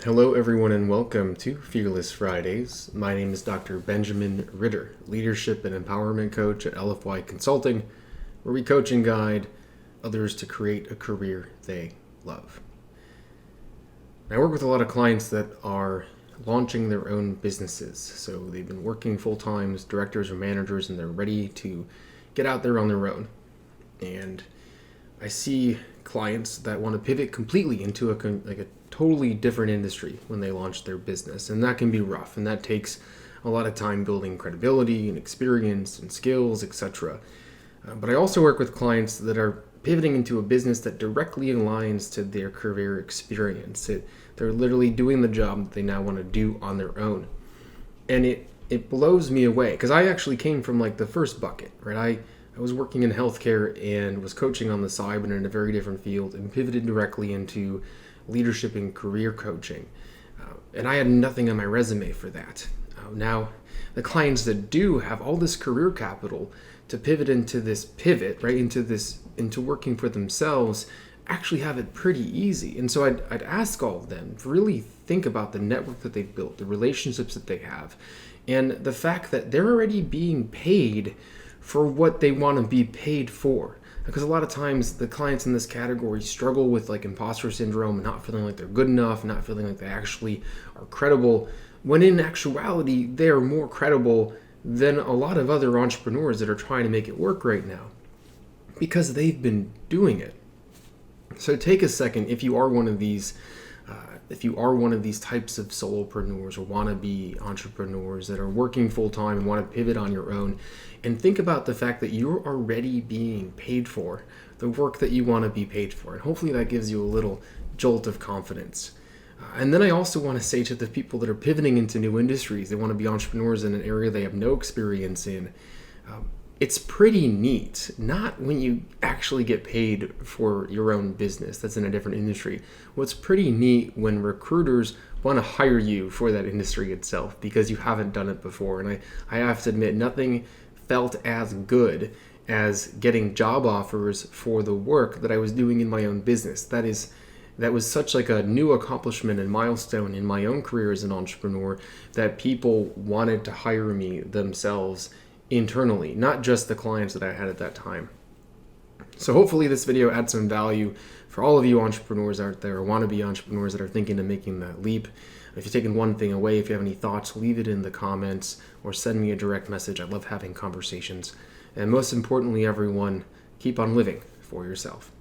Hello everyone and welcome to Fearless Fridays. My name is Dr. Benjamin Ritter, Leadership and Empowerment Coach at LFY Consulting, where we coach and guide others to create a career they love. I work with a lot of clients that are launching their own businesses. So they've been working full-time as directors or managers and they're ready to get out there on their own. And I see clients that want to pivot completely into a totally different industry when they launch their business, and that can be rough, and that takes a lot of time building credibility and experience and skills, etc. But I also work with clients that are pivoting into a business that directly aligns to their career experience. They're literally doing the job that they now want to do on their own, and it blows me away because I actually came from like the first bucket, right? I was working in healthcare and was coaching on the side, but in a very different field, and pivoted directly into leadership and career coaching. And I had nothing on my resume for that. Now, the clients that do have all this career capital to pivot into this pivot, right, into working for themselves, actually have it pretty easy. And so I'd ask all of them to really think about the network that they've built, the relationships that they have, and the fact that they're already being paid for what they want to be paid for. Because a lot of times the clients in this category struggle with like imposter syndrome and not feeling like they're good enough, not feeling like they actually are credible, when in actuality they're more credible than a lot of other entrepreneurs that are trying to make it work right now because they've been doing it. So take a second if you are one of these types of solopreneurs or wannabe entrepreneurs that are working full-time and want to pivot on your own, and think about the fact that you're already being paid for the work that you want to be paid for. And hopefully that gives you a little jolt of confidence. And then I also want to say to the people that are pivoting into new industries, they want to be entrepreneurs in an area they have no experience in, it's pretty neat, not when you actually get paid for your own business that's in a different industry. What's pretty neat when recruiters want to hire you for that industry itself because you haven't done it before. And I have to admit, nothing felt as good as getting job offers for the work that I was doing in my own business. That was such like a new accomplishment and milestone in my own career as an entrepreneur that people wanted to hire me themselves internally, not just the clients that I had at that time. So hopefully this video adds some value for all of you entrepreneurs out there, or wannabe entrepreneurs that are thinking of making that leap. If you've taken one thing away, if you have any thoughts, leave it in the comments or send me a direct message. I love having conversations. And most importantly, everyone, keep on living for yourself.